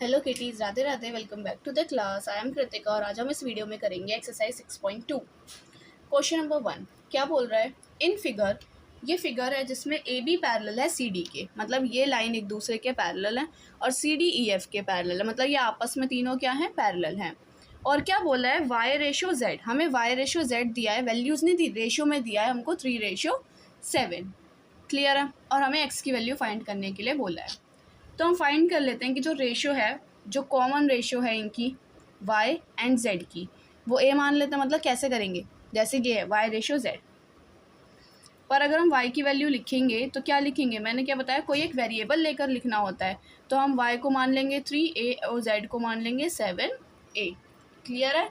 Hello kitties, Radhe Radhe. Welcome back to the class. I am Kritika और आज हम इस वीडियो में करेंगे एक्सरसाइज 6.2। क्वेश्चन नंबर 1 क्या बोल रहा है? इन फिगर, ये फिगर है जिसमें ए बी पैरेलल है सी डी के, मतलब ये लाइन एक दूसरे के पैरेलल है, और सी डी ई एफ के पैरेलल है, मतलब ये आपस में तीनों क्या है, पैरेलल हैं। और क्या बोला है? Y ratio Z. हमें वाई रेशो जेड दिया है, वैल्यूज़ नहीं दी, रेशो में दिया है हमको 3:7। क्लियर है? और हमें एक्स की वैल्यू फाइंड करने के लिए बोला है। तो हम फाइंड कर लेते हैं कि जो रेशो है, जो कॉमन रेशो है इनकी y एंड z की, वो a मान लेते हैं। मतलब कैसे करेंगे? जैसे ये है y रेशो z, पर अगर हम y की वैल्यू लिखेंगे तो क्या लिखेंगे? मैंने क्या बताया, कोई एक वेरिएबल लेकर लिखना होता है। तो हम y को मान लेंगे 3a और z को मान लेंगे 7a। क्लियर है?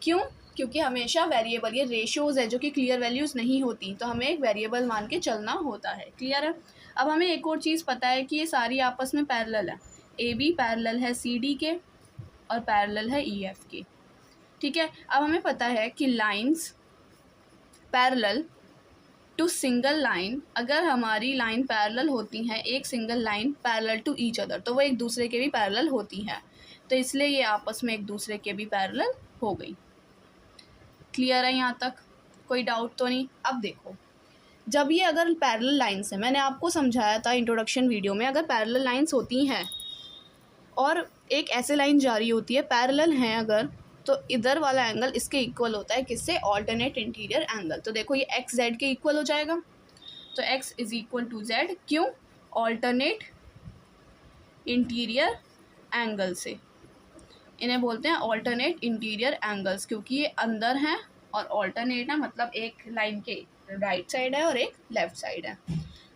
क्यों? क्योंकि हमेशा वेरिएबल, ये रेशोज़ है जो कि क्लियर वैल्यूज़ नहीं होती, तो हमें एक वेरिएबल मान के चलना होता है। क्लियर है? अब हमें एक और चीज़ पता है कि ये सारी आपस में पैरेलल है। ए बी पैरेलल है सी डी के और पैरेलल है ई एफ के। ठीक है? अब हमें पता है कि lines parallel to single line, अगर हमारी लाइन पैरेलल होती हैं, एक single line parallel to each other, तो वो एक दूसरे के भी पैरेलल होती हैं। तो इसलिए ये आपस में एक दूसरे के भी पैरेलल हो गई। क्लियर है यहाँ तक? कोई डाउट तो नहीं? अब देखो, जब ये अगर पैरेलल लाइंस है, मैंने आपको समझाया था इंट्रोडक्शन वीडियो में, अगर पैरेलल लाइंस होती हैं और एक ऐसे लाइन जारी होती है, पैरेलल हैं अगर, तो इधर वाला एंगल इसके इक्वल होता है। किससे? Alternate interior angle. तो देखो ये एक्स जेड के इक्वल हो जाएगा। तो X is equal to Z. क्यों? ऑल्टरनेट इंटीरियर एंगल से इन्हें बोलते हैं ऑल्टरनेट इंटीरियर एंगल्स, क्योंकि ये अंदर हैं और ऑल्टरनेट है, मतलब एक लाइन के राइट साइड है और एक लेफ्ट साइड है।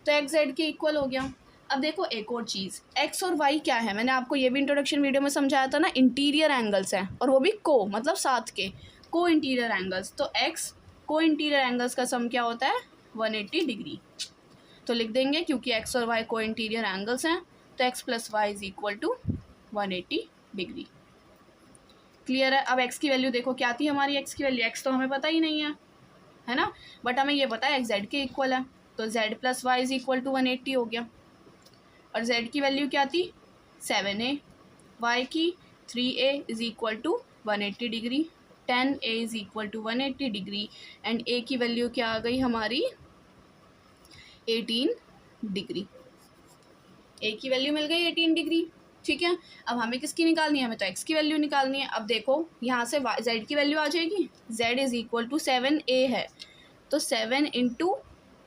तो एक्स जेड के इक्वल हो गया। अब देखो एक और चीज़, एक्स और वाई क्या है, मैंने आपको ये भी इंट्रोडक्शन वीडियो में समझाया था ना, इंटीरियर एंगल्स हैं, और वो भी को, मतलब साथ के, को इंटीरियर एंगल्स। तो एक्स को इंटीरियर एंगल्स का सम क्या होता है? 180 डिग्री। तो लिख देंगे, क्योंकि एक्स और वाई को इंटीरियर एंगल्स हैं, तो X plus Y is equal to 180 degree. Clear है? अब एक्स की वैल्यू देखो क्या थी हमारी, एक्स की वैल्यू, एक्स तो हमें पता ही नहीं है ना, बट हमें ये पता है एक्स जेड के इक्वल है, तो Z plus Y is equal to 180 हो गया। और जेड की वैल्यू क्या थी? 7a, वाई की 3a is equal to 180 degree, 10a is equal to 180 degree, and a की वैल्यू क्या आ गई हमारी? 18 डिग्री। a की वैल्यू मिल गई 18 डिग्री। ठीक है? अब हमें किसकी निकालनी है? हमें तो x की वैल्यू निकालनी है। अब देखो यहाँ से z की वैल्यू आ जाएगी, z is equal to 7a है, तो 7 इंटू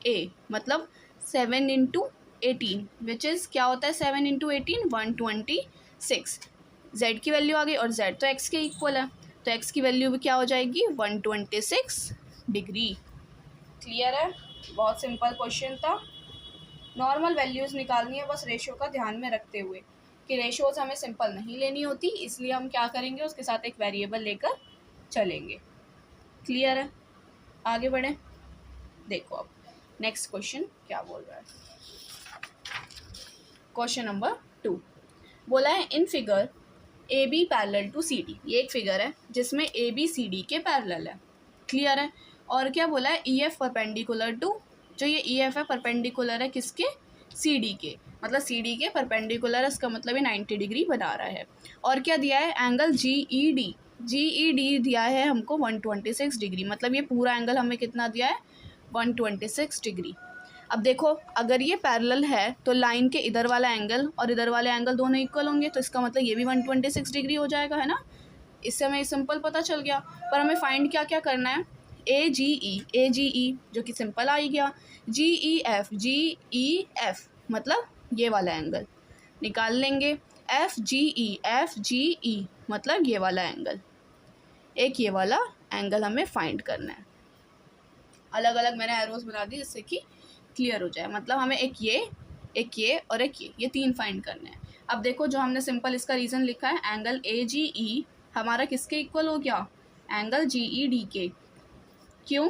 a, मतलब 7 इंटू 18, विच इज़ क्या होता है 7 इंटू 18? 126। z की वैल्यू आ गई, और z तो x के इक्वल है, तो x की वैल्यू भी क्या हो जाएगी? 126 डिग्री। क्लियर है? बहुत सिंपल क्वेश्चन था। नॉर्मल वैल्यूज़ निकालनी है बस, रेशो का ध्यान में रखते हुए कि रेशोज़ हमें सिंपल नहीं लेनी होती, इसलिए हम क्या करेंगे, उसके साथ एक वेरिएबल लेकर चलेंगे। क्लियर है? आगे बढ़ें। देखो अब नेक्स्ट क्वेश्चन क्या बोल रहा है। क्वेश्चन नंबर 2 बोला है, in figure A B parallel to C D. ये एक फिगर है जिसमें ए बी सी डी के पैरेलल है। क्लियर है? और क्या बोला है? ई एफ परपेंडिकुलर टू, जो ये ई एफ है परपेंडिकुलर है किसके? सी डी के, मतलब सी डी के परपेंडिकुलर है, इसका मतलब ये 90 डिग्री बना रहा है। और क्या दिया है? एंगल जी ई डी, जी ई डी दिया है हमको 126 डिग्री, मतलब ये पूरा एंगल हमें कितना दिया है? 126 डिग्री। अब देखो, अगर ये पैरेलल है तो लाइन के इधर वाला एंगल और इधर वाले एंगल दोनों इक्वल होंगे, तो इसका मतलब ये भी 126 डिग्री हो जाएगा, है ना। इससे हमें सिंपल पता चल गया। पर हमें फाइंड क्या क्या करना है? ए जी ई जो कि सिंपल आ ही गया, जी ई एफ मतलब ये वाला एंगल निकाल लेंगे, एफ जी ई मतलब ये वाला एंगल, एक ये वाला एंगल हमें फाइंड करना है। अलग अलग मैंने एरोज बना दी जिससे कि क्लियर हो जाए, मतलब हमें एक ये और एक ये तीन फाइंड करने हैं। अब देखो, जो हमने सिंपल इसका रीज़न लिखा है, एंगल ए जी ई हमारा किसके इक्वल हो गया? एंगल जी ई डी के। क्यों?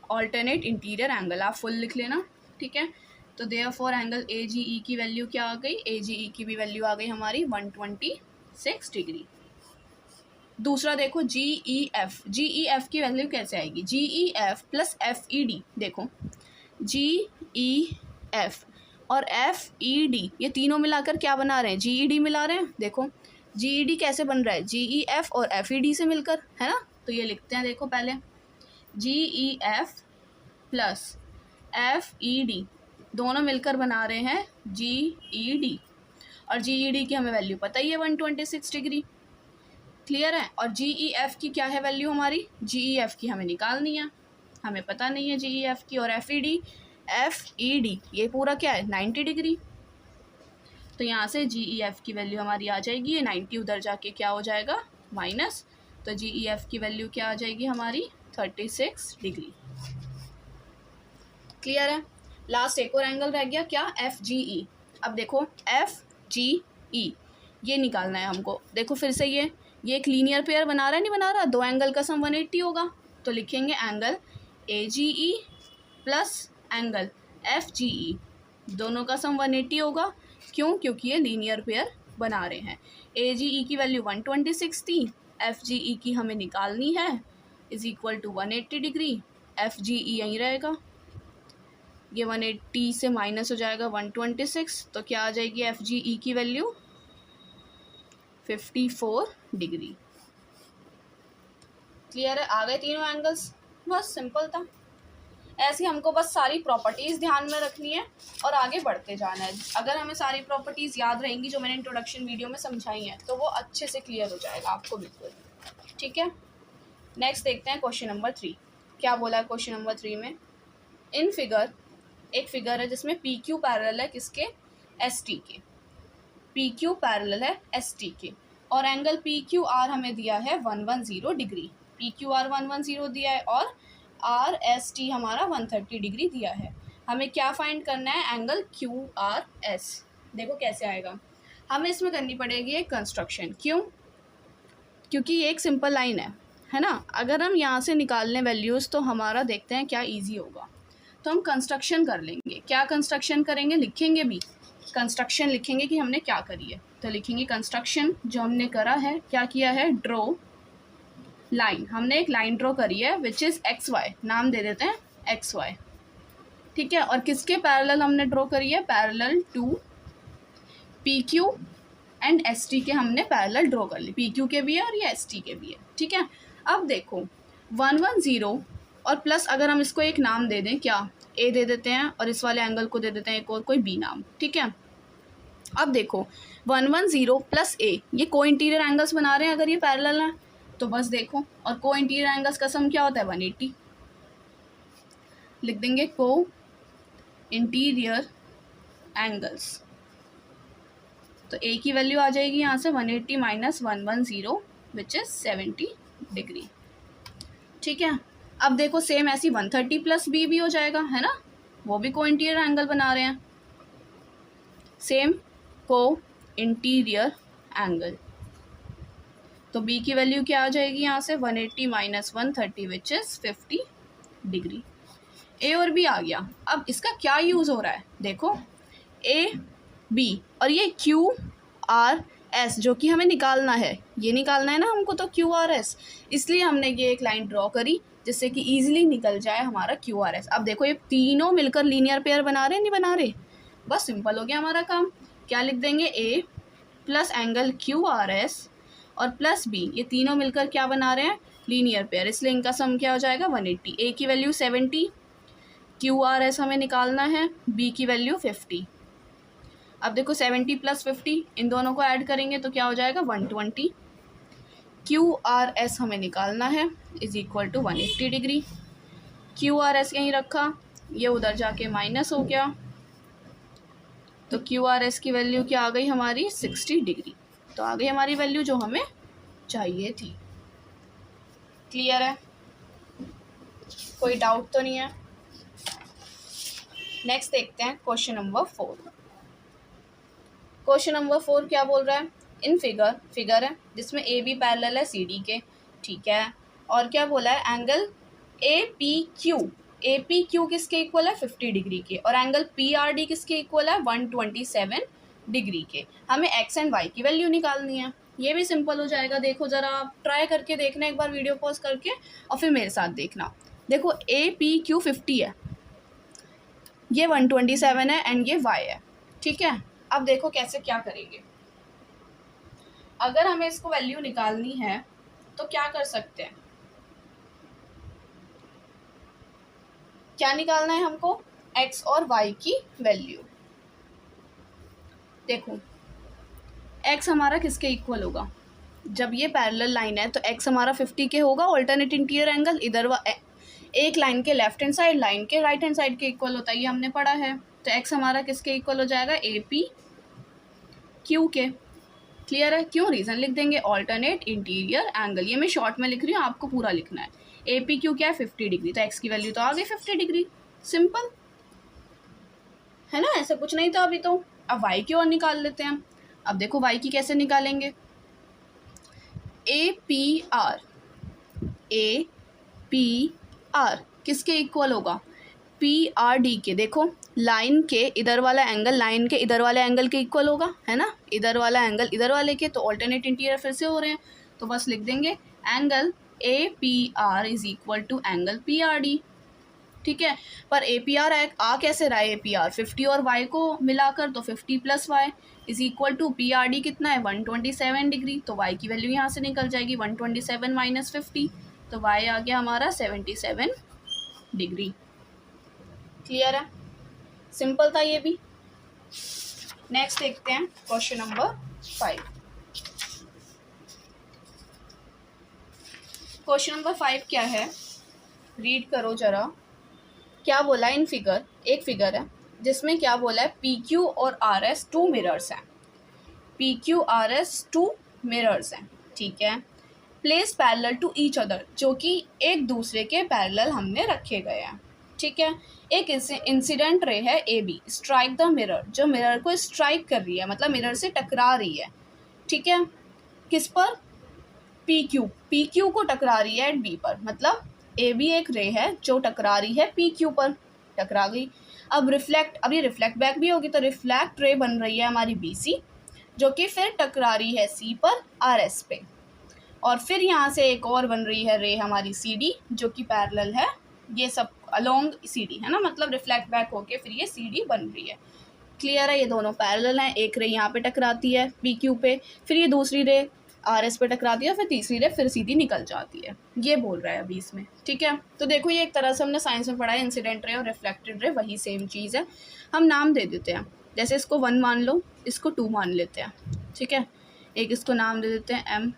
ऑल्टरनेट इंटीरियर एंगल, आप फुल लिख लेना। ठीक है? तो देयरफॉर एंगल ए जी ई की वैल्यू क्या आ गई? ए जी ई की भी वैल्यू आ गई हमारी 126 डिग्री। दूसरा देखो, जी ई एफ की वैल्यू कैसे आएगी? G E F plus F E D, देखो जी ई एफ और एफ ई डी ये तीनों मिलाकर क्या बना रहे हैं? जी ई डी मिला रहे हैं। देखो GED कैसे बन रहा है, GEF और FED से मिलकर, है ना। तो ये लिखते हैं, देखो पहले GEF प्लस FED दोनों मिलकर बना रहे हैं GED, और GED की हमें वैल्यू पता ही है 126 डिग्री, क्लियर है। और GEF की क्या है वैल्यू हमारी, GEF की हमें निकालनी है, हमें पता नहीं है GEF की। और FED ये पूरा क्या है 90 डिग्री, तो यहाँ से GEF की वैल्यू हमारी आ जाएगी, ये 90 उधर जाके क्या हो जाएगा माइनस, तो GEF की वैल्यू क्या आ जाएगी हमारी 36 डिग्री, क्लियर है। लास्ट एक और एंगल रह गया क्या, FGE। अब देखो FGE ये निकालना है हमको, देखो फिर से ये एक लीनियर पेयर बना रहा है, नहीं बना रहा, दो एंगल का सम 180 होगा, तो लिखेंगे angle AGE plus angle FGE, दोनों का सम 180 होगा, क्यों, क्योंकि ये लीनियर पेयर बना रहे हैं। AGE की वैल्यू 126 थी, FGE की हमें निकालनी है, is equal to 180 degree, FGE यहीं रहेगा, ये 180 से माइनस हो जाएगा 126, तो क्या आ जाएगी FGE की वैल्यू 54 डिग्री, क्लियर है। आ गए तीनों एंगल्स, बस सिंपल था। ऐसे हमको बस सारी प्रॉपर्टीज़ ध्यान में रखनी है और आगे बढ़ते जाना है। अगर हमें सारी प्रॉपर्टीज़ याद रहेंगी जो मैंने इंट्रोडक्शन वीडियो में समझाई हैं, तो वो अच्छे से क्लियर हो जाएगा आपको बिल्कुल, ठीक है। नेक्स्ट देखते हैं क्वेश्चन नंबर 3, क्या बोला है क्वेश्चन नंबर 3 में। इन फिगर, एक फिगर है जिसमें PQ पैरेलल है किसके, ST के, PQ पैरेलल है ST के, और एंगल PQR हमें दिया है 110 डिग्री, PQR 110 दिया है, और RST हमारा 130 डिग्री दिया है। हमें क्या फाइंड करना है, एंगल QRS। देखो कैसे आएगा, हमें इसमें करनी पड़ेगी एक कंस्ट्रक्शन, क्यों, क्योंकि ये एक सिंपल लाइन है ना। अगर हम यहाँ से निकाल लें वैल्यूज़ तो हमारा देखते हैं क्या ईजी होगा, तो हम कंस्ट्रक्शन कर लेंगे। क्या कंस्ट्रक्शन करेंगे, लिखेंगे भी कंस्ट्रक्शन, लिखेंगे कि हमने क्या करी है, तो लिखेंगे कंस्ट्रक्शन जो हमने करा है, क्या किया है, ड्रॉ लाइन, हमने एक लाइन ड्रॉ करी है विच इज़ XY, नाम दे देते हैं XY, ठीक है। और किसके पैरेलल हमने ड्रॉ करी है, parallel to PQ and ST के हमने पैरेलल ड्रॉ कर ली, PQ के भी है और ये ST के भी है, ठीक है। अब देखो 110 और प्लस, अगर हम इसको एक नाम दे दें, क्या, A दे देते हैं, और इस वाले एंगल को दे देते हैं एक और कोई B नाम, ठीक है। अब देखो 110 प्लस A ये को इंटीरियर एंगल्स बना रहे हैं अगर ये पैरेलल है, तो बस देखो, और को इंटीरियर एंगल्स का सम क्या होता है 180, लिख देंगे को इंटीरियर एंगल्स, तो A की वैल्यू आ जाएगी यहाँ से 180 माइनस 110 विच इज़ 70 डिग्री, ठीक है। अब देखो सेम ऐसी 130 प्लस B भी हो जाएगा, है ना, वो भी को इंटीरियर एंगल बना रहे हैं, सेम को इंटीरियर एंगल, तो B की वैल्यू क्या आ जाएगी यहाँ से 180 minus 130 which is 50 degree. A और B आ गया। अब इसका क्या यूज़ हो रहा है, देखो A B और ये QRS जो कि हमें निकालना है, ये निकालना है ना हमको, तो QRS, इसलिए हमने ये एक लाइन ड्रॉ करी जिससे कि ईजिली निकल जाए हमारा QRS। अब देखो ये तीनों मिलकर लीनियर पेयर बना रहे हैं, नहीं बना रहे, बस सिंपल हो गया हमारा काम। क्या लिख देंगे, A प्लस एंगल QRS और प्लस B, ये तीनों मिलकर क्या बना रहे हैं, लीनियर पेयर, इसलिए इनका सम क्या हो जाएगा 180। A की वैल्यू 70, QRS हमें निकालना है, B की वैल्यू 50। अब देखो 70 प्लस 50 इन दोनों को ऐड करेंगे तो क्या हो जाएगा 120, QRS हमें निकालना है is equal to 180 degree. QRS यहीं रखा, ये उधर जाके माइनस हो गया, तो QRS की वैल्यू क्या आ गई हमारी 60 डिग्री, तो आ गई हमारी वैल्यू जो हमें चाहिए थी। क्लियर है, कोई डाउट तो नहीं है। नेक्स्ट देखते हैं क्वेश्चन नंबर 4। क्वेश्चन नंबर 4 क्या बोल रहा है, इन फिगर है जिसमें AB पैरेलल है CD के, ठीक है, और क्या बोला है, एंगल APQ किसके इक्वल है 50 डिग्री के, और एंगल PRD किसके इक्वल है 127 डिग्री के। हमें X एंड Y की वैल्यू निकालनी है, ये भी सिंपल हो जाएगा। देखो ज़रा आप ट्राई करके देखना एक बार, वीडियो पॉज करके, और फिर मेरे साथ देखना। देखो APQ 50 है, ये 127 है एंड ये Y है, ठीक है। अब देखो कैसे क्या करेंगे, अगर हमें इसको वैल्यू निकालनी है तो क्या कर सकते हैं, क्या निकालना है हमको, x और y की वैल्यू। देखो x हमारा किसके इक्वल होगा, जब ये पैरेलल लाइन है तो x हमारा 50 के होगा, ऑल्टरनेट इंटीरियर एंगल इधर एक लाइन के लेफ्ट हैंड साइड लाइन के राइट हैंड साइड के इक्वल होता है, ये हमने पढ़ा है। तो x हमारा किसके इक्वल हो जाएगा, AP Q के। क्लियर है, क्यों, रीजन लिख देंगे, ऑल्टरनेट इंटीरियर एंगल, ये मैं शॉर्ट में लिख रही हूँ, आपको पूरा लिखना है। APQ क्या है, 50 डिग्री, तो x की वैल्यू तो आ गई 50 डिग्री, सिंपल है ना, ऐसा कुछ नहीं था अभी तो। अब y की और निकाल लेते हैं। अब देखो y की कैसे निकालेंगे, APR किसके इक्वल होगा, PRD के। देखो लाइन के इधर वाला एंगल लाइन के इधर वाले एंगल के इक्वल होगा, है ना, इधर वाला एंगल इधर वाले के, तो ऑल्टरनेट इंटीरियर फिर से हो रहे हैं, तो बस लिख देंगे angle APR is equal to angle PRD। ठीक है, पर APR आ कैसे रहा है, APR 50 और y को मिलाकर, तो 50 + y is equal to PRD कितना है, 127 डिग्री, तो y की वैल्यू यहाँ से निकल जाएगी 127 - 50, तो y आ गया हमारा 77 डिग्री। क्लियर है, सिंपल था ये भी। नेक्स्ट देखते हैं क्वेश्चन नंबर 5। क्वेश्चन नंबर 5 क्या है, रीड करो जरा। क्या बोला, इन फिगर, एक फिगर है जिसमें क्या बोला है, PQ और RS 2 मिरर्स हैं, PQ RS 2 मिरर्स हैं, ठीक है, place parallel to each other, जो कि एक दूसरे के पैरेलल हमने रखे गए हैं। ठीक है, एक इंसिडेंट रे है AB, स्ट्राइक द मिरर, जो मिरर को स्ट्राइक कर रही है, मतलब मिरर से टकरा रही है। ठीक है, किस पर, PQ को टकरा रही है एट B पर, मतलब AB एक रे है जो टकरा रही है PQ पर, टकरा गई। अब ये रिफ्लेक्ट बैक भी होगी, तो रिफ्लेक्ट रे बन रही है हमारी BC, जो कि फिर टकरा रही है C पर RS पे, और फिर यहाँ से एक और बन रही है रे हमारी CD, जो कि पैरेलल है, ये सब अलोंग CD है ना, मतलब रिफ्लेक्ट बैक होके फिर ये CD बन रही है। क्लियर है, ये दोनों पैरेलल हैं, एक रे यहाँ पे टकराती है PQ पे, फिर ये दूसरी रे RS पे टकराती है, फिर तीसरी रे फिर सीधी निकल जाती है, ये बोल रहा है अभी इसमें। ठीक है, तो देखो ये एक तरह से हमने साइंस में पढ़ा है, इंसिडेंट रे और रिफ्लेक्टेड रे वही सेम चीज़ है, हम नाम दे देते हैं, जैसे इसको 1 मान लो, इसको 2 मान लेते हैं। ठीक है, एक इसको नाम दे देते हैं M,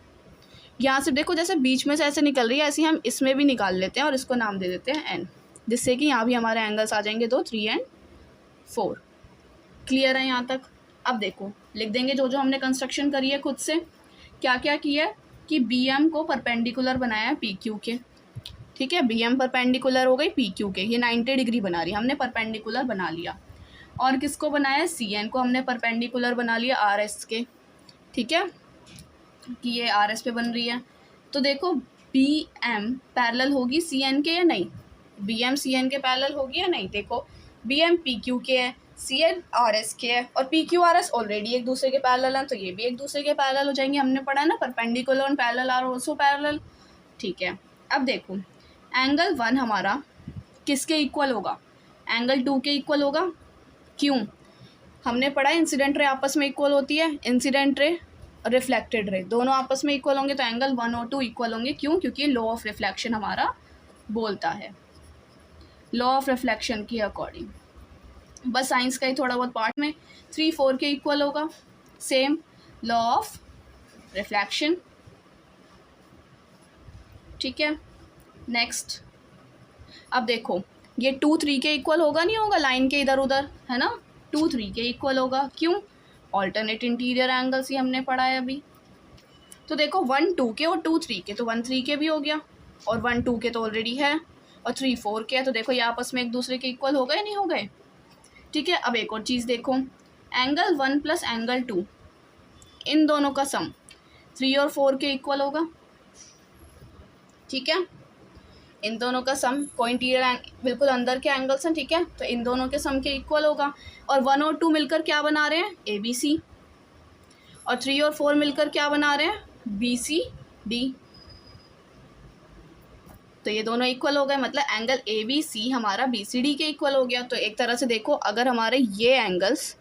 यहाँ से देखो जैसे बीच में से ऐसे निकल रही है, ऐसे ही हम इसमें भी निकाल लेते हैं और इसको नाम दे देते हैं N, जिससे कि यहाँ भी हमारे एंगल्स आ जाएंगे 2, 3 और 4। क्लियर है यहाँ तक। अब देखो लिख देंगे जो जो हमने कंस्ट्रक्शन करी है खुद से, क्या क्या किया है कि BM को परपेंडिकुलर बनाया है PQ के। ठीक है, BM परपेंडिकुलर हो गई PQ के, ये 90 डिग्री बना रही है, हमने परपेंडिकुलर बना लिया। और किसको बनाया, CN को हमने परपेंडिकुलर बना लिया RS के। ठीक है, कि ये RS पे बन रही है, तो देखो BM पैरेलल होगी CN के या नहीं, BM CN के पैरेलल होगी या नहीं। देखो BM PQ के है, CN RS के है, और PQ RS ऑलरेडी एक दूसरे के पैरेलल हैं, तो ये भी एक दूसरे के पैरेलल हो जाएंगे, हमने पढ़ा है ना, perpendicular and parallel are also parallel. ठीक है, अब देखो एंगल 1 हमारा किसके इक्वल होगा, एंगल 2 के इक्वल होगा। क्यों, हमने पढ़ा है इंसिडेंट रे आपस में इक्वल होती है, इंसिडेंट रे रिफ्लेक्टेड रे दोनों आपस में इक्वल होंगे, तो एंगल 1 और 2 इक्वल होंगे। क्यों, क्योंकि लॉ ऑफ रिफ्लेक्शन हमारा बोलता है, लॉ ऑफ रिफ्लेक्शन के अकॉर्डिंग। बस साइंस का ही थोड़ा बहुत पार्ट में 3, 4 के इक्वल होगा, सेम लॉ ऑफ रिफ्लेक्शन। ठीक है, नेक्स्ट अब देखो ये 2, 3 के इक्वल होगा, नहीं होगा, लाइन के इधर उधर है ना, 2, 3 के इक्वल होगा। क्यों, ऑल्टरनेट इंटीरियर एंगल्स ही हमने पढ़ा है अभी। तो देखो 1, 2 के और 2, 3 के, तो 1, 3 के भी हो गया, और 1, 2 के तो ऑलरेडी है, और 3, 4 के है, तो देखो ये आपस में एक दूसरे के इक्वल हो गए नहीं हो गए। ठीक है, अब एक और चीज़ देखो, एंगल 1 + एंगल 2, इन दोनों का सम 3 और 4 के इक्वल होगा। ठीक है, इन दोनों का सम को इंटीरियर बिल्कुल अंदर के एंगल्स हैं। ठीक है, तो इन दोनों के सम के इक्वल होगा, और 1 और 2 मिलकर क्या बना रहे हैं, ABC, और 3 और 4 मिलकर क्या बना रहे हैं, BCD। तो ये दोनों इक्वल हो गए, मतलब एंगल ABC हमारा BCD के इक्वल हो गया। तो एक तरह से देखो अगर हमारे ये एंगल्स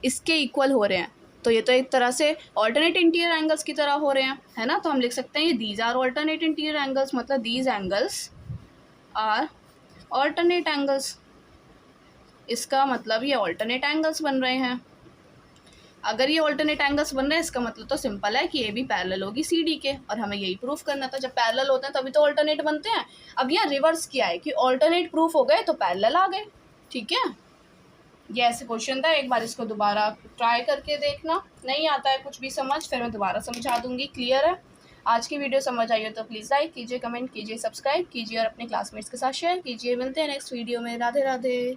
इसके इक्वल हो रहे हैं तो ये तो एक तरह से ऑल्टरनेट इंटीरियर एंगल्स की तरह हो रहे हैं, है ना। तो हम लिख सकते हैं ये these are alternate interior angles, मतलब these angles are alternate angles. इसका मतलब ये ऑल्टरनेट एंगल्स बन रहे हैं। अगर ये ऑल्टरनेट एंगल्स बन रहे हैं इसका मतलब तो सिंपल है कि ये भी पैरेलल होगी सी डी के, और हमें यही प्रूफ करना था। जब पैरेलल होते हैं तभी तो ऑल्टरनेट बनते हैं। अब यहाँ रिवर्स किया है कि ऑल्टरनेट प्रूफ हो गए तो पैरेलल आ गए, ठीक है। ये ऐसे क्वेश्चन था, एक बार इसको दोबारा ट्राई करके देखना। नहीं आता है कुछ भी समझ, फिर मैं दोबारा समझा दूंगी। क्लियर है? आज की वीडियो समझ आई हो तो प्लीज़ लाइक कीजिए, कमेंट कीजिए, सब्सक्राइब कीजिए और अपने क्लासमेट्स के साथ शेयर कीजिए। मिलते हैं नेक्स्ट वीडियो में। राधे राधे।